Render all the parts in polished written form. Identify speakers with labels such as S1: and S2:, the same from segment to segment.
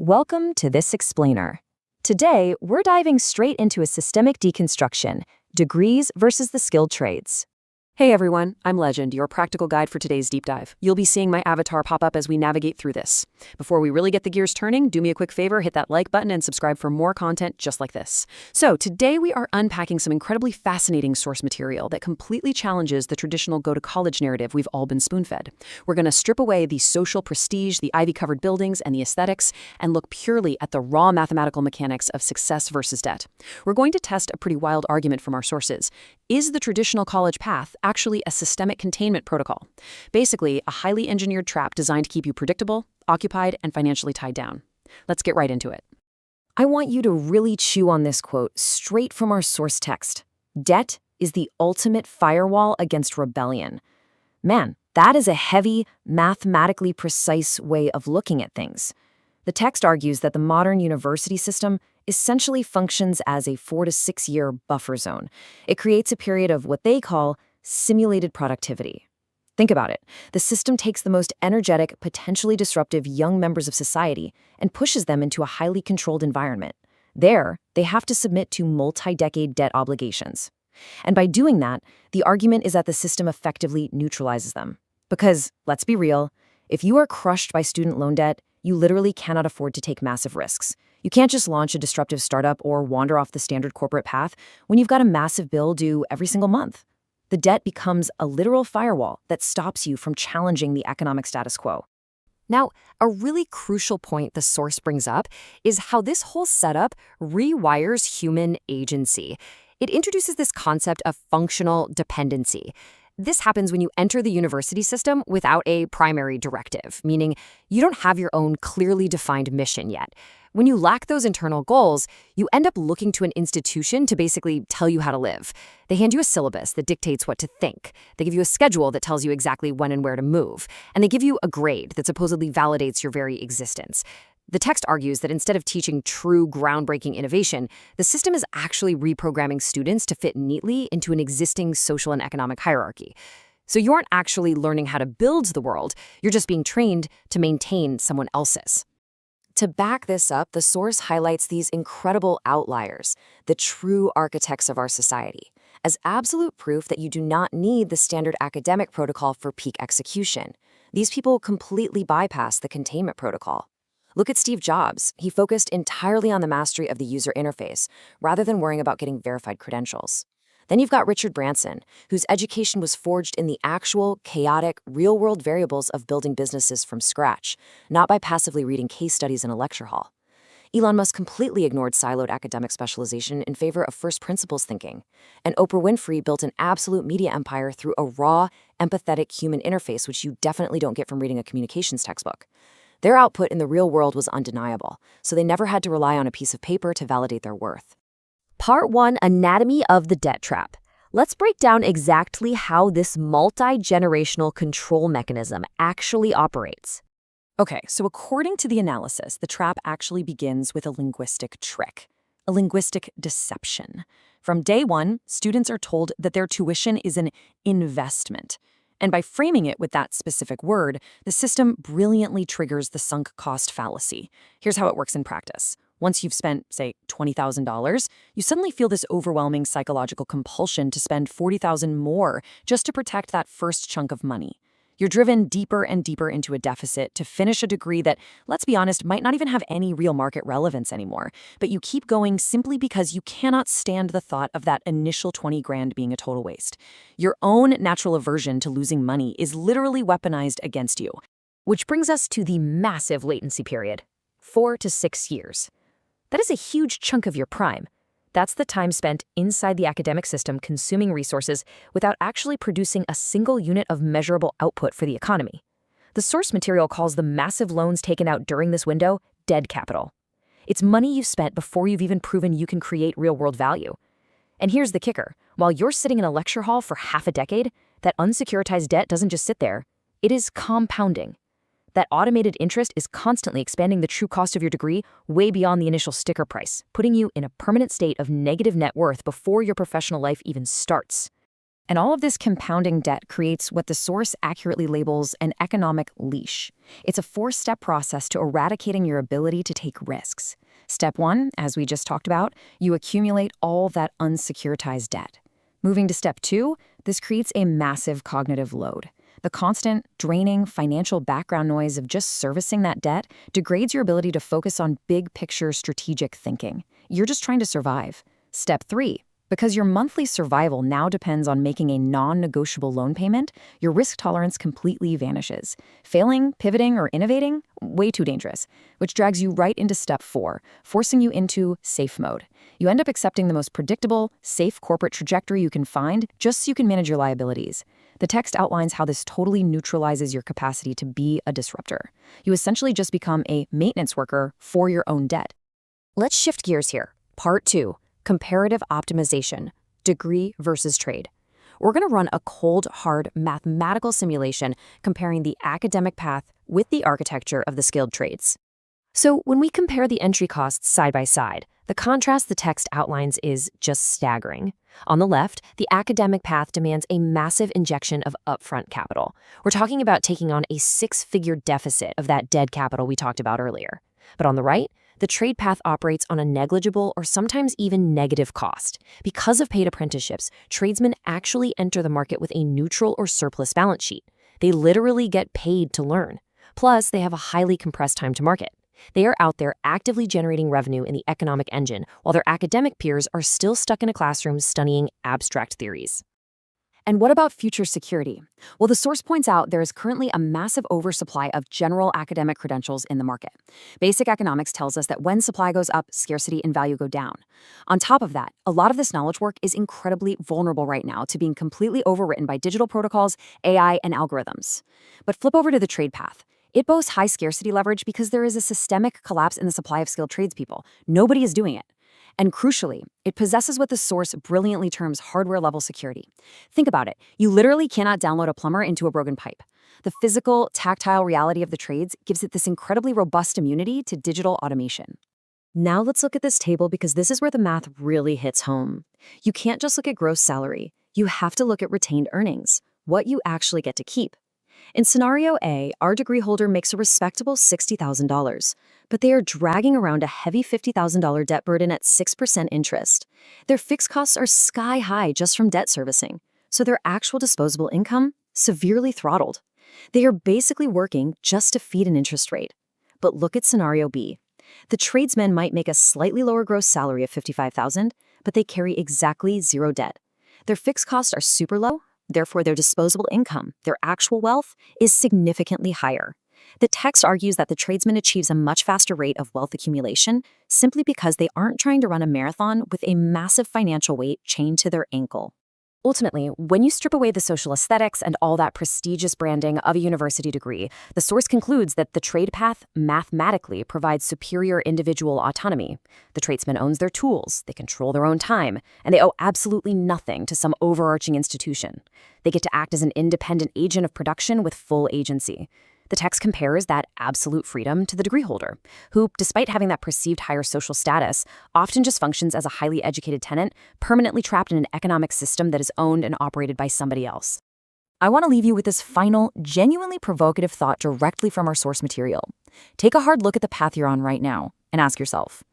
S1: Welcome to This Explainer. Today, we're diving straight into a systemic deconstruction, degrees versus the skilled trades.
S2: Hey everyone, I'm Legend, your practical guide for today's deep dive. You'll be seeing my avatar pop up as we navigate through this. Before we really get the gears turning, do me a quick favor, hit that like button and subscribe for more content just like this. So today we are unpacking some incredibly fascinating source material that completely challenges the traditional go-to-college narrative we've all been spoon-fed. We're going to strip away the social prestige, the ivy-covered buildings, and the aesthetics, and look purely at the raw mathematical mechanics of success versus debt. We're going to test a pretty wild argument from our sources. Is the traditional college path actually a systemic containment protocol? Basically, a highly engineered trap designed to keep you predictable, occupied, and financially tied down. Let's get right into it.
S1: I want you to really chew on this quote straight from our source text. Debt is the ultimate firewall against rebellion. Man, that is a heavy, mathematically precise way of looking at things. The text argues that the modern university system essentially functions as a 4 to 6 year buffer zone. It creates a period of what they call simulated productivity. Think about it. The system takes the most energetic, potentially disruptive young members of society and pushes them into a highly controlled environment. There, they have to submit to multi-decade debt obligations. And by doing that, the argument is that the system effectively neutralizes them. Because, let's be real, if you are crushed by student loan debt, you literally cannot afford to take massive risks. You can't just launch a disruptive startup or wander off the standard corporate path when you've got a massive bill due every single month. The debt becomes a literal firewall that stops you from challenging the economic status quo.
S3: Now, a really crucial point the source brings up is how this whole setup rewires human agency. It introduces this concept of functional dependency. This happens when you enter the university system without a primary directive, meaning you don't have your own clearly defined mission yet. When you lack those internal goals, you end up looking to an institution to basically tell you how to live. They hand you a syllabus that dictates what to think. They give you a schedule that tells you exactly when and where to move. And they give you a grade that supposedly validates your very existence. The text argues that instead of teaching true groundbreaking innovation, the system is actually reprogramming students to fit neatly into an existing social and economic hierarchy. So you aren't actually learning how to build the world, you're just being trained to maintain someone else's.
S1: To back this up, the source highlights these incredible outliers, the true architects of our society, as absolute proof that you do not need the standard academic protocol for peak execution. These people completely bypass the containment protocol. Look at Steve Jobs. He focused entirely on the mastery of the user interface, rather than worrying about getting verified credentials. Then you've got Richard Branson, whose education was forged in the actual, chaotic, real-world variables of building businesses from scratch, not by passively reading case studies in a lecture hall. Elon Musk completely ignored siloed academic specialization in favor of first principles thinking. And Oprah Winfrey built an absolute media empire through a raw, empathetic human interface, which you definitely don't get from reading a communications textbook. Their output in the real world was undeniable, so they never had to rely on a piece of paper to validate their worth.
S3: Part 1, Anatomy of the Debt Trap. Let's break down exactly how this multi-generational control mechanism actually operates.
S1: Okay, so according to the analysis, the trap actually begins with a linguistic trick, a linguistic deception. From day one, students are told that their tuition is an investment. And by framing it with that specific word, the system brilliantly triggers the sunk cost fallacy. Here's how it works in practice. Once you've spent, say, $20,000, you suddenly feel this overwhelming psychological compulsion to spend $40,000 more just to protect that first chunk of money. You're driven deeper and deeper into a deficit to finish a degree that, let's be honest, might not even have any real market relevance anymore. But you keep going simply because you cannot stand the thought of that initial 20 grand being a total waste. Your own natural aversion to losing money is literally weaponized against you.
S3: Which brings us to the massive latency period, 4 to 6 years. That is a huge chunk of your prime. That's the time spent inside the academic system consuming resources without actually producing a single unit of measurable output for the economy. The source material calls the massive loans taken out during this window dead capital. It's money you've spent before you've even proven you can create real-world value. And here's the kicker. While you're sitting in a lecture hall for half a decade, that unsecuritized debt doesn't just sit there. It is compounding. That automated interest is constantly expanding the true cost of your degree way beyond the initial sticker price, putting you in a permanent state of negative net worth before your professional life even starts.
S1: And all of this compounding debt creates what the source accurately labels an economic leash. It's a 4-step process to eradicating your ability to take risks. Step 1, as we just talked about, you accumulate all that unsecuritized debt. Moving to step 2, this creates a massive cognitive load. The constant, draining financial background noise of just servicing that debt degrades your ability to focus on big-picture strategic thinking. You're just trying to survive. Step 3, because your monthly survival now depends on making a non-negotiable loan payment, your risk tolerance completely vanishes. Failing, pivoting, or innovating? Way too dangerous, which drags you right into step 4, forcing you into safe mode. You end up accepting the most predictable, safe corporate trajectory you can find just so you can manage your liabilities. The text outlines how this totally neutralizes your capacity to be a disruptor. You essentially just become a maintenance worker for your own debt.
S3: Let's shift gears here. Part 2. Comparative optimization, degree versus trade. We're going to run a cold, hard mathematical simulation comparing the academic path with the architecture of the skilled trades. So when we compare the entry costs side by side, the contrast the text outlines is just staggering. On the left, the academic path demands a massive injection of upfront capital. We're talking about taking on a 6-figure deficit of that dead capital we talked about earlier. But on the right, the trade path operates on a negligible or sometimes even negative cost. Because of paid apprenticeships, tradesmen actually enter the market with a neutral or surplus balance sheet. They literally get paid to learn. Plus, they have a highly compressed time to market. They are out there actively generating revenue in the economic engine, while their academic peers are still stuck in a classroom studying abstract theories.
S1: And what about future security? Well, the source points out there is currently a massive oversupply of general academic credentials in the market. Basic economics tells us that when supply goes up, scarcity and value go down. On top of that, a lot of this knowledge work is incredibly vulnerable right now to being completely overwritten by digital protocols, AI, and algorithms. But flip over to the trade path. It boasts high scarcity leverage because there is a systemic collapse in the supply of skilled tradespeople. Nobody is doing it. And crucially, it possesses what the source brilliantly terms hardware-level security. Think about it. You literally cannot download a plumber into a broken pipe. The physical, tactile reality of the trades gives it this incredibly robust immunity to digital automation.
S3: Now let's look at this table because this is where the math really hits home. You can't just look at gross salary. You have to look at retained earnings, what you actually get to keep. In scenario A, our degree holder makes a respectable $60,000, but they are dragging around a heavy $50,000 debt burden at 6% interest. Their fixed costs are sky high just from debt servicing, so their actual disposable income severely throttled. They are basically working just to feed an interest rate. But look at scenario B. The tradesmen might make a slightly lower gross salary of $55,000, but they carry exactly zero debt. Their fixed costs are super low. Therefore, their disposable income, their actual wealth, is significantly higher. The text argues that the tradesman achieves a much faster rate of wealth accumulation simply because they aren't trying to run a marathon with a massive financial weight chained to their ankle. Ultimately, when you strip away the social aesthetics and all that prestigious branding of a university degree, the source concludes that the trade path mathematically provides superior individual autonomy. The tradesman owns their tools, they control their own time, and they owe absolutely nothing to some overarching institution. They get to act as an independent agent of production with full agency. The text compares that absolute freedom to the degree holder, who, despite having that perceived higher social status, often just functions as a highly educated tenant, permanently trapped in an economic system that is owned and operated by somebody else. I want to leave you with this final, genuinely provocative thought directly from our source material. Take a hard look at the path you're on right now and ask yourself,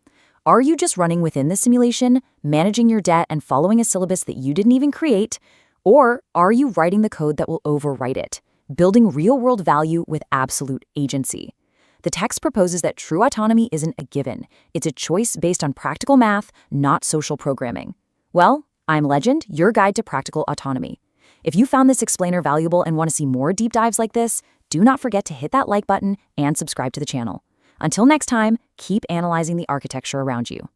S3: are you just running within the simulation, managing your debt and following a syllabus that you didn't even create? Or are you writing the code that will overwrite it? Building real-world value with absolute agency. The text proposes that true autonomy isn't a given. It's a choice based on practical math, not social programming. Well, I'm Legend, your guide to practical autonomy. If you found this explainer valuable and want to see more deep dives like this, do not forget to hit that like button and subscribe to the channel. Until next time, keep analyzing the architecture around you.